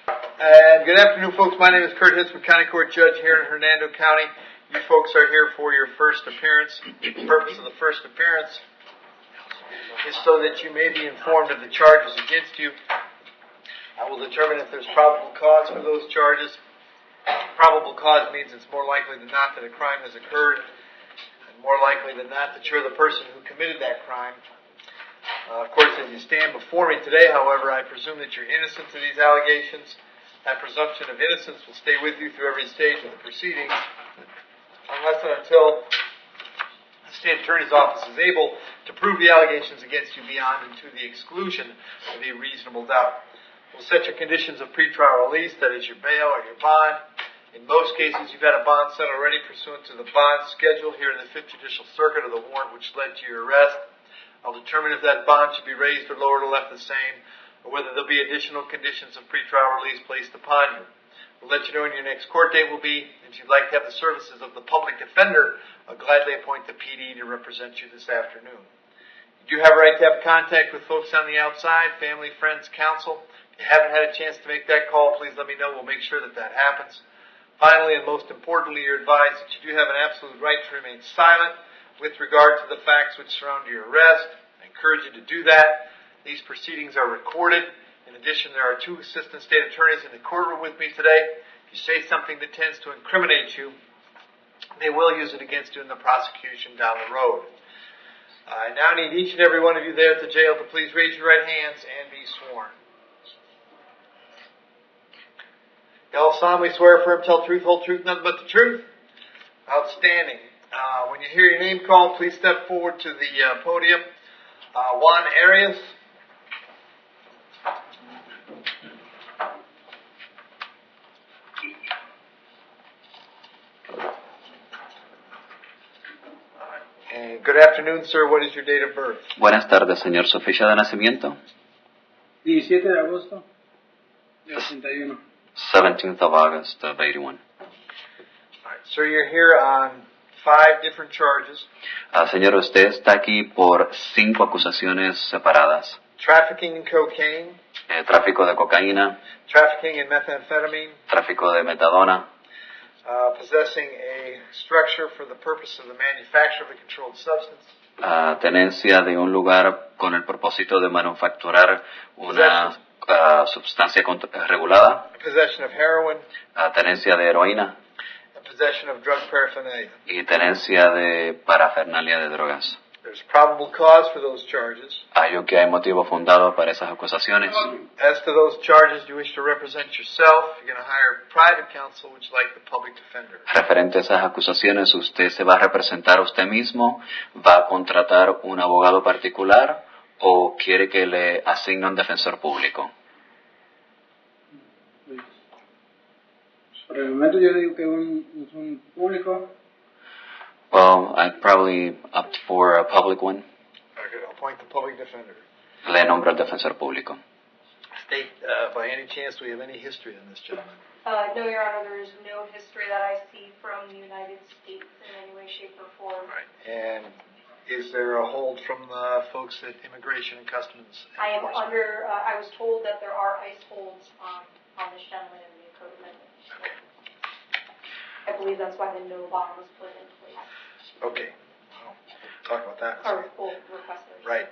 And good afternoon, folks. My name is Kurt Hitzemann, County Court Judge here in Hernando County. You folks are here for your first appearance. The purpose of the first appearance is so that you may be informed of the charges against you. I will determine if there's probable cause for those charges. Probable cause means it's more likely than not that a crime has occurred, and more likely than not that you're the person who committed that crime. Of course, as you stand before me today, however, I presume that you're innocent of these allegations. That presumption of innocence will stay with you through every stage of the proceedings, unless and until the State Attorney's Office is able to prove the allegations against you beyond and to the exclusion of a reasonable doubt. We'll set your conditions of pretrial release, that is your bail or your bond. In most cases, you've had a bond set already pursuant to the bond schedule here in the 5th Judicial Circuit of the warrant which led to your arrest. I'll determine if that bond should be raised or lowered or left the same, or whether there'll be additional conditions of pretrial release placed upon you. We'll let you know when your next court date will be. If you'd like to have the services of the public defender, I'll gladly appoint the PD to represent you this afternoon. You do have a right to have contact with folks on the outside, family, friends, counsel. If you haven't had a chance to make that call, please let me know. We'll make sure that that happens. Finally, and most importantly, you're advised that you do have an absolute right to remain silent with regard to the facts which surround your arrest. I encourage you to do that. These proceedings are recorded. In addition, there are 2 assistant state attorneys in the courtroom with me today. If you say something that tends to incriminate you, they will use it against you in the prosecution down the road. I now need each and every one of you there at the jail to please raise your right hands and be sworn. You all solemnly swear, affirm, tell truth, whole truth, nothing but the truth? Outstanding. When you hear your name called, please step forward to the podium. Juan Arias. And good afternoon, sir. What is your date of birth? Buenas tardes, señor. ¿Su fecha de nacimiento? 17 de agosto de 81. 17th of August of 81. All right, sir, you're here on 5 different charges. Señor, usted está aquí por 5 acusaciones separadas. Trafficking in cocaine. Tráfico de cocaína. Trafficking in methamphetamine. Tráfico de metadona. Possessing a structure for the purpose of the manufacture of a controlled substance. Tenencia de un lugar con el propósito de manufacturar una sustancia regulada. Possession of heroin. Tenencia de heroína. And possession of drug paraphernalia. Y tenencia de parafernalia de drogas. There's probable cause for those charges. Hay motivo fundado para esas acusaciones. As to those charges, you wish to represent yourself. You're going to hire private counsel, which like the public defender. Referente a esas acusaciones, usted se va a representar a usted mismo, va a contratar un abogado particular o quiere que le asigne un defensor público. Por el momento yo digo que es un público. Well, I'd probably opt for a public one. Okay, I'll appoint the public defender. Le nombro al defensor público. State, by any chance, do we have any history on this gentleman? No, Your Honor, there is no history that I see from the United States in any way, shape, or form. Right. And is there a hold from the folks at Immigration and Customs I am Enforcement? I was told that there are ICE holds on this gentleman in the code amendment. Okay. I believe that's why the no bond was put in place. Okay. Well, we'll talk about that. Or full requesters. Right.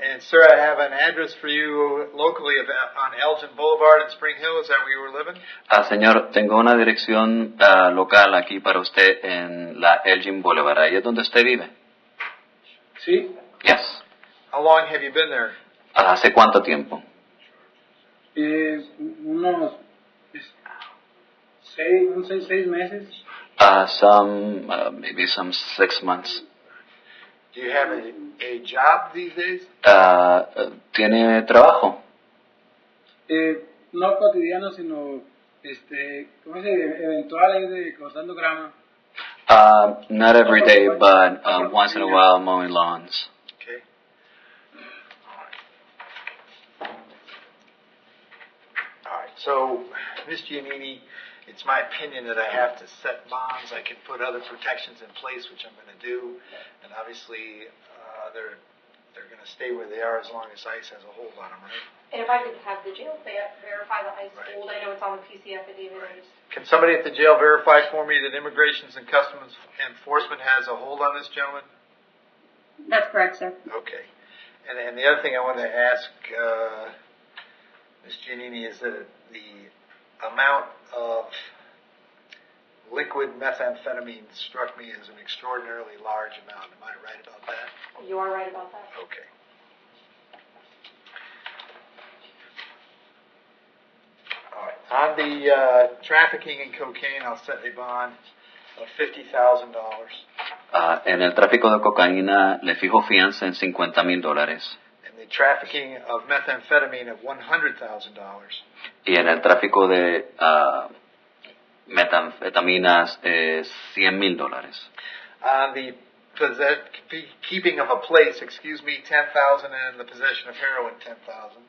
And sir, I have an address for you locally on Elgin Boulevard in Spring Hill. Is that where you were living? Señor, tengo una dirección local aquí para usted en la Elgin Boulevard. ¿Ahí es donde usted vive? Sí. Yes. How long have you been there? ¿Hace cuánto tiempo? Unos 6 meses. Maybe some 6 months. Do you have a job these days? ¿Tiene trabajo? No cotidiano, sino ¿cómo se dice? Eventual, ahí de cortando grama. Not every day, but once in a while mowing lawns. Okay. All right. So, Ms. Giannini, it's my opinion that I have to set bonds. I can put other protections in place, which I'm going to do. And obviously, there are they're going to stay where they are as long as ICE has a hold on them, right? And if I could have the jail verify the ICE Right. hold, I know it's on the PC affidavit. Right. Can somebody at the jail verify for me that Immigrations and Customs Enforcement has a hold on this gentleman? That's correct, sir. Okay. And the other thing I wanted to ask Ms. Giannini is that the amount of liquid methamphetamine struck me as an extraordinarily large amount. Am I right about that? You are right about that. Okay. All right. On the trafficking in cocaine, I'll set a bond of $50,000. En el tráfico de cocaína le fijo fianza en $50,000. And the trafficking of methamphetamine of $100,000. Y en el tráfico de metanfetaminas $100,000. On the keeping of a place, $10,000, and the possession of heroin, $10,000.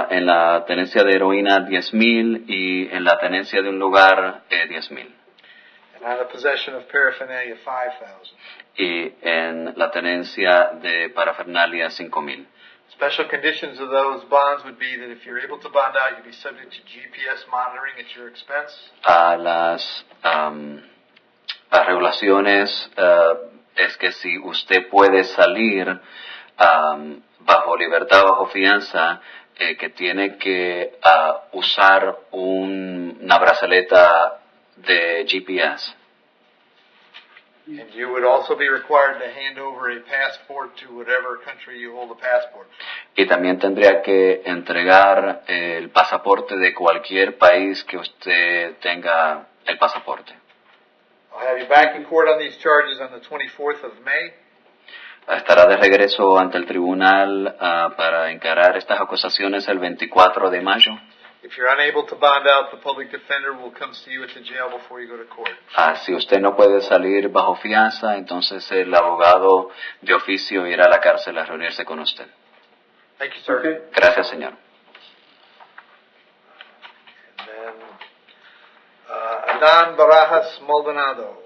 En la tenencia de heroína 10,000 y en la tenencia de un lugar 10,000. And on the possession of paraphernalia, $5,000. Y en la tenencia de parafernalia 5,000. Special conditions of those bonds would be that if you're able to bond out, you'd be subject to GPS monitoring at your expense. Las regulaciones es que si usted puede salir bajo libertad, bajo fianza, que tiene que usar una brazaleta de GPS. And you would also be required to hand over a passport to whatever country you hold a passport from. Y también tendría que entregar el pasaporte de cualquier país que usted tenga el pasaporte. I'll have you back in court on these charges on the 24th of May. Estará de regreso ante el tribunal para encarar estas acusaciones el 24 de mayo. If you're unable to bond out, the public defender will come see you at the jail before you go to court. Si usted no puede salir bajo fianza, entonces el abogado de oficio irá a la cárcel a reunirse con usted. Thank you, sir. Okay. Gracias, señor. And then, Adán Barajas Maldonado.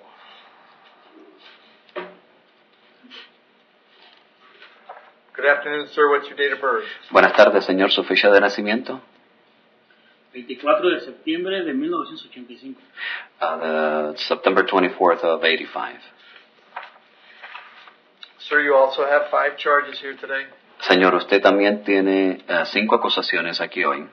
Good afternoon, sir. What's your date of birth? Buenas tardes, señor. ¿Su fecha de nacimiento? 24 de septiembre de 1985. The September 24th of 85. Sir, you also have 5 charges here today. Señor, usted también tiene 5 acusaciones aquí hoy.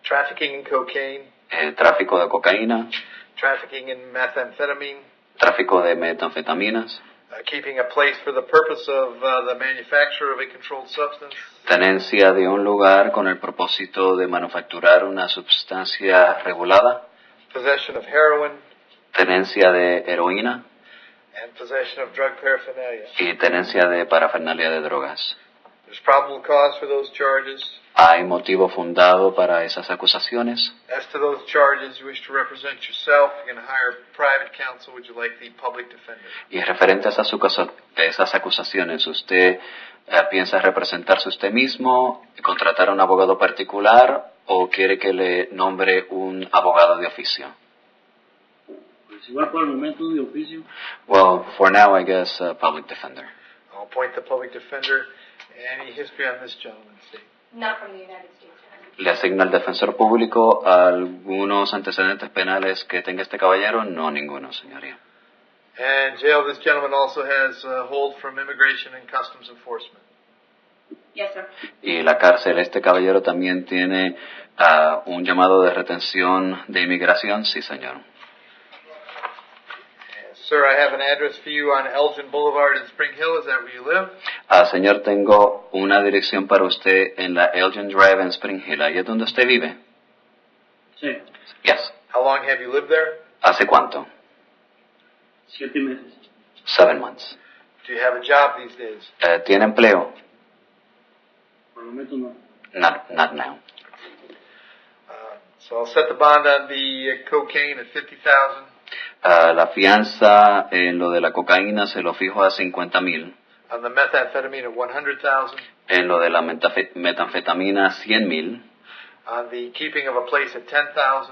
Trafficking in cocaine, Tráfico de cocaína, trafficking in methamphetamine, tráfico de metanfetaminas, keeping a place for the purpose of the manufacture of a controlled substance, tenencia de un lugar con el propósito de manufacturar una sustancia regulada, possession of heroin, tenencia de heroína and possession of drug paraphernalia. y tenencia de parafernalia de drogas. There's probable cause for those charges. ¿Hay motivo fundado para esas acusaciones? As to those charges, you wish to represent yourself, you're going to hire private counsel. Would you like the public defender? Y referente a esas acusaciones, ¿usted piensa representarse usted mismo, contratar a un abogado particular o quiere que le nombre un abogado de oficio? Pues igual por el momento de oficio. Well, for now, I guess public defender. I'll appoint the public defender. Any history on this gentleman, Steve? Not from the United States. ¿Le asigna al defensor público algunos antecedentes penales que tenga este caballero? No, ninguno, señoría. And jail, this gentleman also has hold from Immigration and Customs Enforcement. Yes, sir. Y la cárcel, este caballero también tiene un llamado de retención de inmigración, sí, señor. Sir, I have an address for you on Elgin Boulevard in Spring Hill. Is that where you live? Señor, tengo una dirección para usted en la Elgin Drive en Spring Hill. ¿Ahí es donde usted vive? Sí, Yes. How long have you lived there? ¿Hace cuánto? 7 meses. 7 months. Do you have a job these days? ¿Tiene empleo? Por el momento no. Not now. So I'll set the bond on the cocaine at $50,000. La fianza en lo de la cocaína se lo fijo a 50,000. On the methamphetamine at $100,000. En lo de la metanfetamina 100,000. On the keeping of a place at $10,000.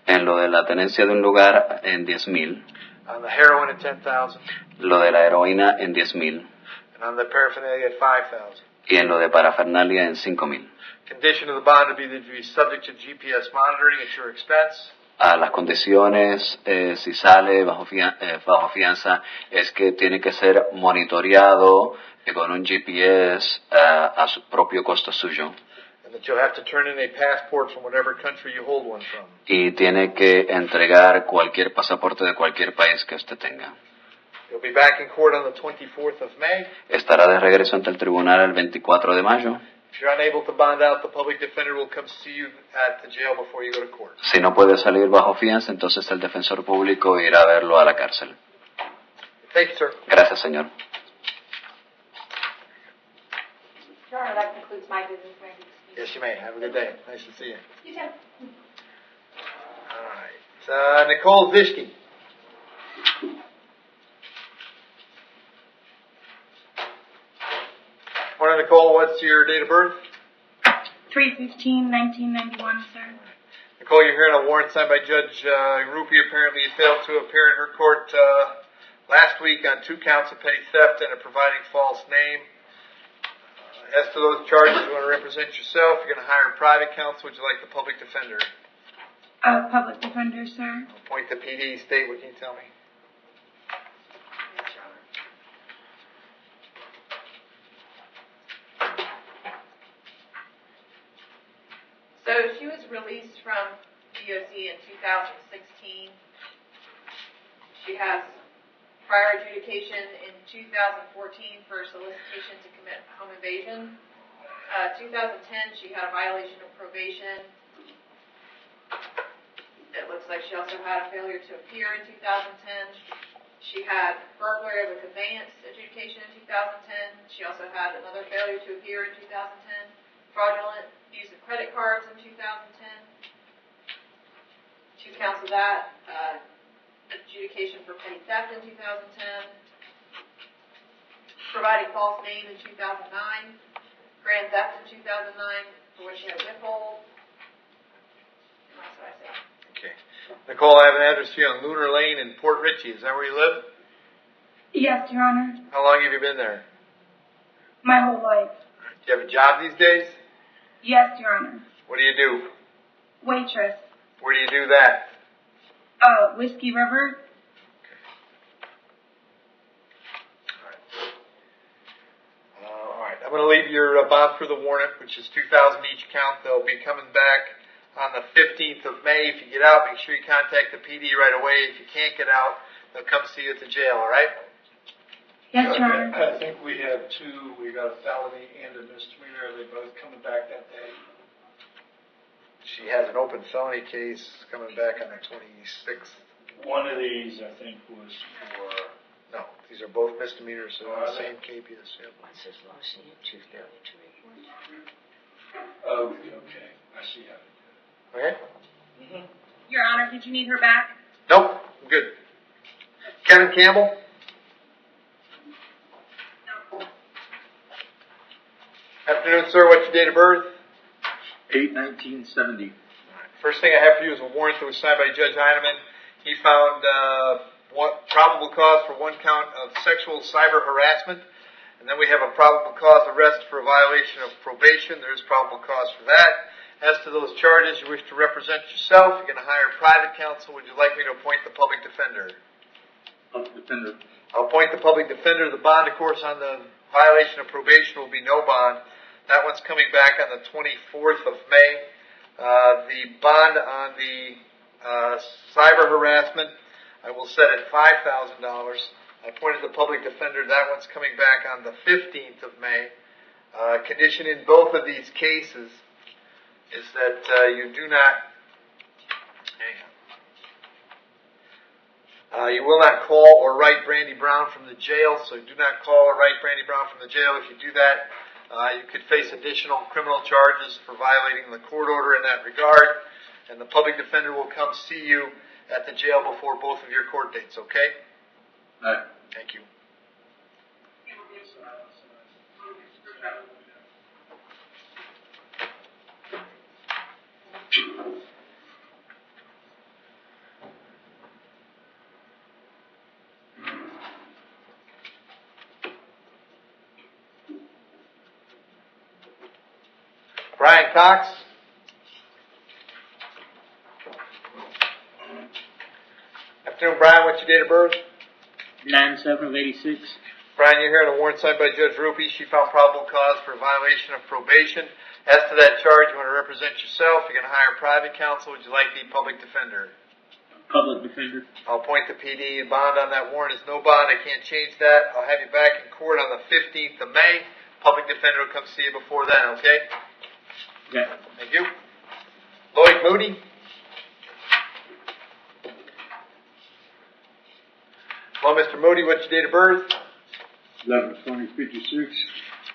En lo de la tenencia de un lugar, en 10,000. On the heroin at $10,000. Lo de la heroína, en 10,000. On the And on the paraphernalia at $5,000. Y en lo de parafernalia en 5,000. Condition of the bond would be that you be subject to GPS monitoring at your expense. Las condiciones, si sale bajo fianza, es que tiene que ser monitoreado con un GPS a su propio costo suyo. And that you'll have to turn in a passport from whatever country you hold one from. Y tiene que entregar cualquier pasaporte de cualquier país que usted tenga. You'll be back in court on the 24th of May. Estará de regreso ante el tribunal el 24 de mayo. If you're unable to bond out, the public defender will come see you at the jail before you go to court. Si no puede salir bajo fianza, entonces el defensor público irá a verlo a la cárcel. Thank you, sir. Gracias, señor. Your Honor, that concludes my business. May I be excused? Yes, you may. Have a good day. Nice to see you. You too. All right. Nicole Zishke. Morning, Nicole. What's your date of birth? 3/15/1991, sir. Nicole, you're hearing a warrant signed by Judge Rupi. Apparently, you failed to appear in her court last week on 2 counts of petty theft and providing false name. As to those charges, you want to represent yourself. You're going to hire a private counsel. Would you like the public defender? Public defender, sir. Appoint the PD. State, what can you tell me? Yes, Your Honor. So she was released from DOC in 2016. She has prior adjudication in 2014 for solicitation to commit home invasion. 2010, she had a violation of probation. It looks like she also had a failure to appear in 2010. She had burglary of a conveyance adjudication in 2010. She also had another failure to appear in 2010. Fraudulent use of credit cards in 2010. 2 counts of that. Adjudication for petty theft in 2010. Providing false name in 2009. Grand theft in 2009 for which she had withhold. And that's what I say. Okay. Nicole, I have an address here on Lunar Lane in Port Richey. Is that where you live? Yes, Your Honor. How long have you been there? My whole life. Do you have a job these days? Yes, Your Honor. What do you do? Waitress. Where do you do that? Whiskey River. All right. I'm going to leave your bond for the warrant, which is $2,000 each count. They'll be coming back on the 15th of May. If you get out, make sure you contact the PD right away. If you can't get out, they'll come see you at the jail, all right? Yes, Your Honor. I think we have 2. We got a felony and a misdemeanor. Are they both coming back that day? She has an open felony case coming back on the 26th. One of these, I think, was for... No, these are both misdemeanors, so Are the they? same KPS. Yep. What's his larceny and 2 failure to report? Oh, okay. I see how they Okay? do it. Your Honor, did you need her back? Nope, I'm good. Kevin Campbell? Afternoon, sir. What's your date of birth? 8/1970. First thing I have for you is a warrant that was signed by Judge Heinemann. He found probable cause for 1 count of sexual cyber harassment. And then we have a probable cause arrest for a violation of probation. There is probable cause for that. As to those charges, you wish to represent yourself. You're going to hire private counsel. Would you like me to appoint the public defender? Defender. I'll appoint the public defender. The bond, of course, on the violation of probation will be no bond. That one's coming back on the 24th of May. The bond on the cyber harassment, I will set at $5,000. I appointed the public defender. That one's coming back on the 15th of May. Condition in both of these cases is that you do not, you will not call or write Brandy Brown from the jail, so do not call or write Brandy Brown from the jail. If you do that, you could face additional criminal charges for violating the court order in that regard, and the public defender will come see you at the jail before both of your court dates, okay? All right. Thank you. Brian Cox. Afternoon, Brian. What's your date of birth? 9/7/86. Brian, you're here on a warrant signed by Judge Rupi. She found probable cause for violation of probation. As to that charge, you want to represent yourself. You're going to hire private counsel. Would you like the public defender? Public defender. I'll appoint the PD. Bond on that warrant is no bond. I can't change that. I'll have you back in court on the 15th of May. Public defender will come see you before then, okay? Yeah. Thank you. Lloyd Moody. Well, Mr. Moody, what's your date of birth? 11/20/56.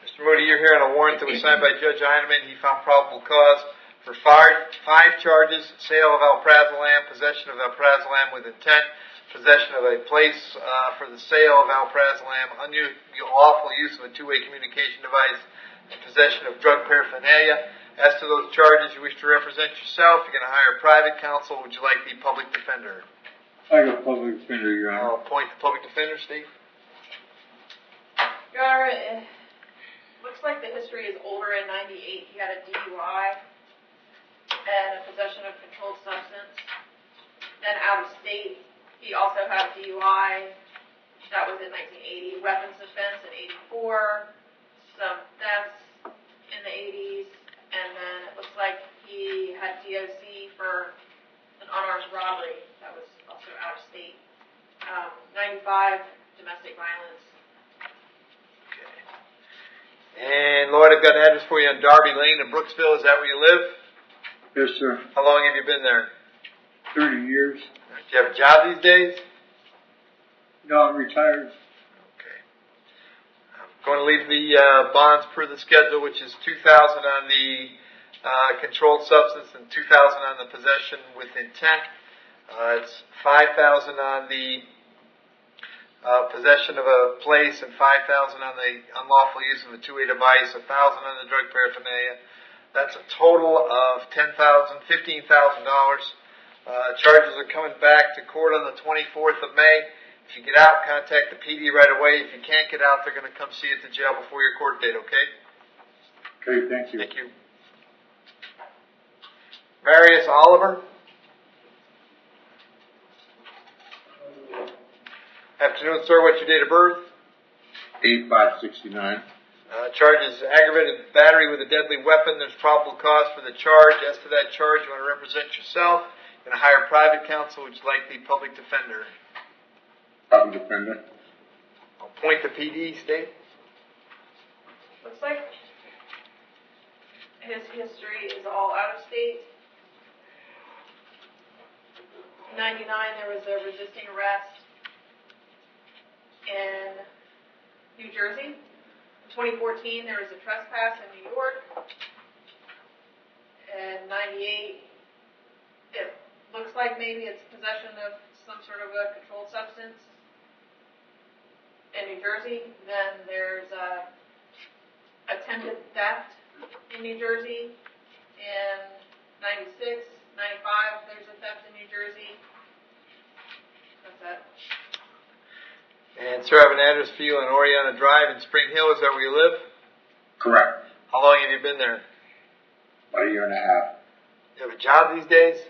Mr. Moody, you're here on a warrant that was signed by Judge Heinemann. He found probable cause for five charges: sale of alprazolam, possession of alprazolam with intent, possession of a place for the sale of alprazolam, unlawful use of a two-way communication device, and possession of drug paraphernalia. As to those charges, you wish to represent yourself. You're going to hire private counsel. Would you like the public defender? I got public defender, Your Honor. I'll appoint the public defender, Steve. Your Honor, it looks like the history is older. In 98, he had a DUI and a possession of controlled substance. Then out of state, he also had a DUI. That was in 1980. Weapons offense in 84. Some thefts in the 80s. And then it looks like he had DOC for an unarmed robbery. That was also out of state. 95, domestic violence. And Lloyd, I've got an address for you on Darby Lane in Brooksville. Is that where you live? Yes, sir. How long have you been there? 30 years. Do you have a job these days? No, I'm retired. Okay. I'm going to leave the bonds per the schedule, which is $2,000 on the controlled substance and $2,000 on the possession with intent. It's $5,000 on the possession of a place and $5,000 on the unlawful use of a two-way device, $1,000 on the drug paraphernalia. That's a total of $15,000. Charges are coming back to court on the 24th of May. If you get out, contact the PD right away. If you can't get out, they're going to come see you at the jail before your court date, okay? Okay, thank you. Thank you. Marius Oliver. Afternoon, sir. What's your date of birth? 8/5/69. Charges aggravated battery with a deadly weapon. There's probable cause for the charge. As to that charge, you want to represent yourself. You're going to hire private counsel, which is like the public defender. Public defender. I'll point the PD, State. Looks like his history is all out of state. In 99, there was a resisting arrest in New Jersey. In 2014, there was a trespass in New York. In 98, it looks like maybe it's possession of some sort of a controlled substance in New Jersey. Then there's attempted theft in New Jersey. In 96, 95, there's a theft in New Jersey. That's it. And, sir, I have an address for you on Oriana Drive in Spring Hill. Is that where you live? Correct. How long have you been there? About a year and a half. You have a job these days?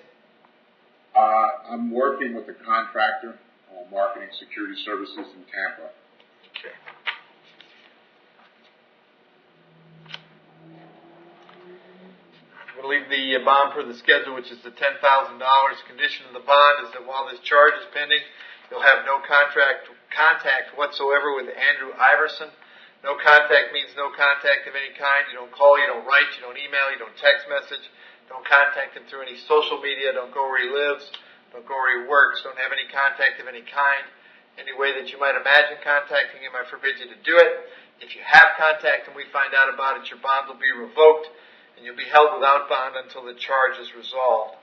I'm working with a contractor on marketing security services in Tampa. Okay. I'm going to leave the bond per the schedule, which is the $10,000. Condition of the bond is that while this charge is pending, you'll have no contact whatsoever with Andrew Iverson. No contact means no contact of any kind. You don't call, you don't write, you don't email, you don't text message. Don't contact him through any social media. Don't go where he lives. Don't go where he works. Don't have any contact of any kind. Any way that you might imagine contacting him, I forbid you to do it. If you have contact and we find out about it, your bond will be revoked and you'll be held without bond until the charge is resolved.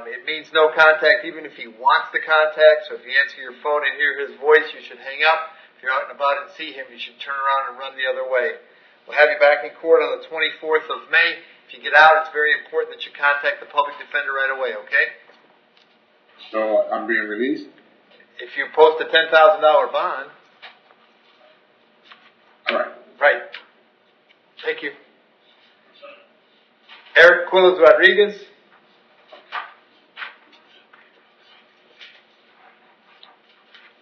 It means no contact even if he wants the contact. So if you answer your phone and hear his voice, you should hang up. If you're out and about and see him, you should turn around and run the other way. We'll have you back in court on the 24th of May. If you get out, it's very important that you contact the public defender right away, okay? So I'm being released? If you post a $10,000 bond. All right. Right. Thank you. Eric Quilles Rodriguez.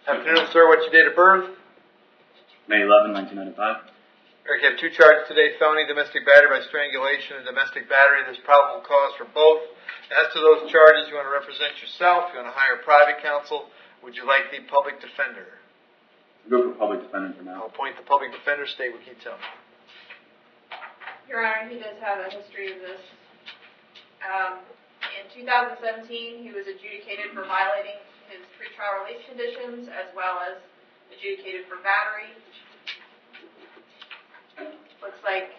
Afternoon, sir. What's your date of birth? May 11, 1995. Eric, you have 2 charges today: felony domestic battery by strangulation and domestic battery. There's probable cause for both. As to those charges, you want to represent yourself, you want to hire private counsel. Would you like the public defender? Go for public defender for now. I'll appoint the public defender. State what you tell me. Your Honor, he does have a history of this. In 2017, he was adjudicated for violating his pretrial release conditions as well as adjudicated for battery. Looks like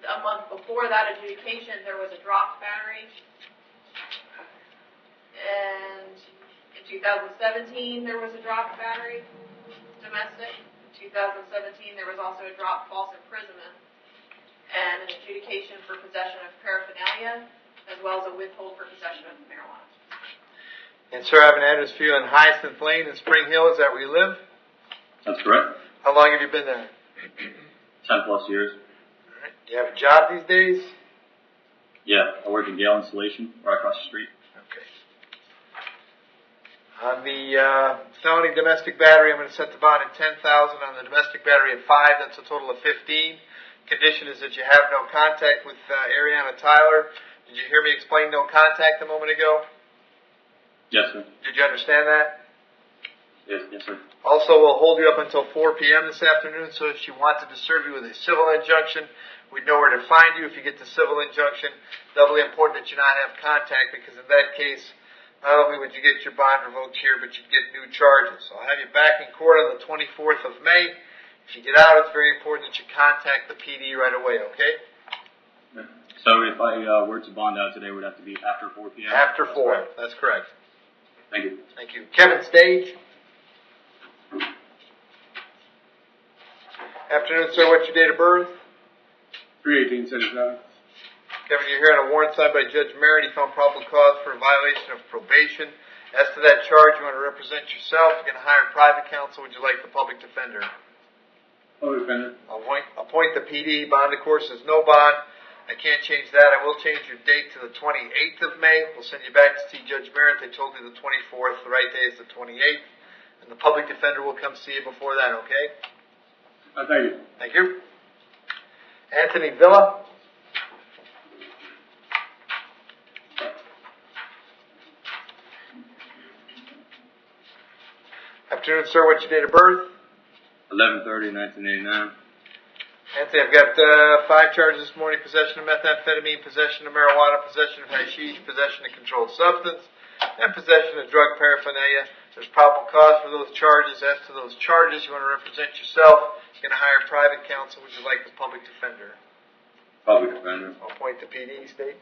a month before that adjudication, there was a dropped battery. And in 2017, there was a dropped battery, domestic. In 2017, there was also a dropped false imprisonment and an adjudication for possession of paraphernalia, as well as a withhold for possession of marijuana. And sir, I have an address for you on Hyacinth Lane in Spring Hill. Is that where you live? That's correct. How long have you been there? 10 plus years. All right. Do you have a job these days? Yeah, I work in Gale Installation right across the street. Okay. On the felony domestic battery, I'm going to set the bond at $10,000. On the domestic battery at $5,000. That's a total of $15,000. Condition is that you have no contact with Ariana Tyler. Did you hear me explain no contact a moment ago? Yes, sir. Did you understand that? Yes, sir. Also, we'll hold you up until 4 p.m. this afternoon, so if she wanted to serve you with a civil injunction, we'd know where to find you if you get the civil injunction. Doubly important that you not have contact, because in that case, not only would you get your bond revoked here, but you'd get new charges. So I'll have you back in court on the 24th of May. If you get out, it's very important that you contact the PD right away, okay? So if I were to bond out today, it would have to be after 4 p.m.? After 4. That's correct. Thank you. Thank you. Kevin Stage. Afternoon, sir. What's your date of birth? 3/18/79. Kevin, you're here on a warrant signed by Judge Merritt. He found probable cause for a violation of probation. As to that charge, you want to represent yourself. You're going to hire private counsel. Would you like the public defender? Public defender. Appoint the PD. Bond, of course, is no bond. I can't change that. I will change your date to the 28th of May. We'll send you back to see Judge Merritt. They told you the 24th. The right day is the 28th. And the public defender will come see you before that, okay? Thank you. Thank you. Anthony Villa. Afternoon, sir. What's your date of birth? 11/30/1989. Anthony, I've got 5 charges this morning: possession of methamphetamine, possession of marijuana, possession of hashish, possession of controlled substance, and possession of drug paraphernalia. There's probable cause for those charges. As to those charges, you want to represent yourself. You're going to hire private counsel. Would you like the public defender? Public defender. I'll appoint the PD. State.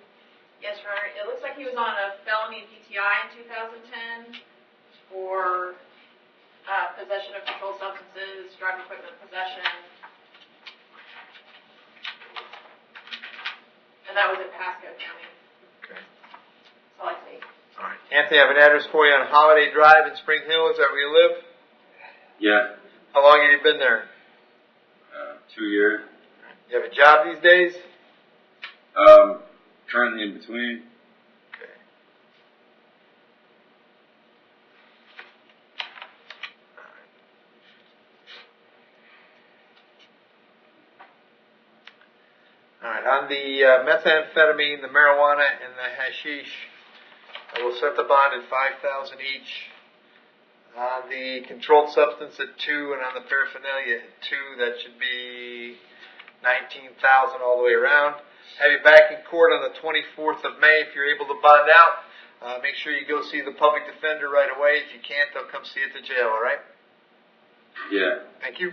Yes, Your Honor. It looks like he was on a felony DTI in 2010 for possession of controlled substances, drug equipment possession. And that was in Pasco County. Okay. That's all I see. All right. Anthony, I have an address for you on Holiday Drive in Spring Hill. Is that where you live? Yeah. How long have you been there? 2 years. You have a job these days? Currently in between. Okay. All right. On the methamphetamine, the marijuana, and the hashish, I will set the bond at $5,000 each. On the controlled substance at $2,000, and on the paraphernalia at $2,000, that should be $19,000 all the way around. Have you back in court on the 24th of May if you're able to bond out. Make sure you go see the public defender right away. If you can't, they'll come see you at the jail, all right? Yeah. Thank you.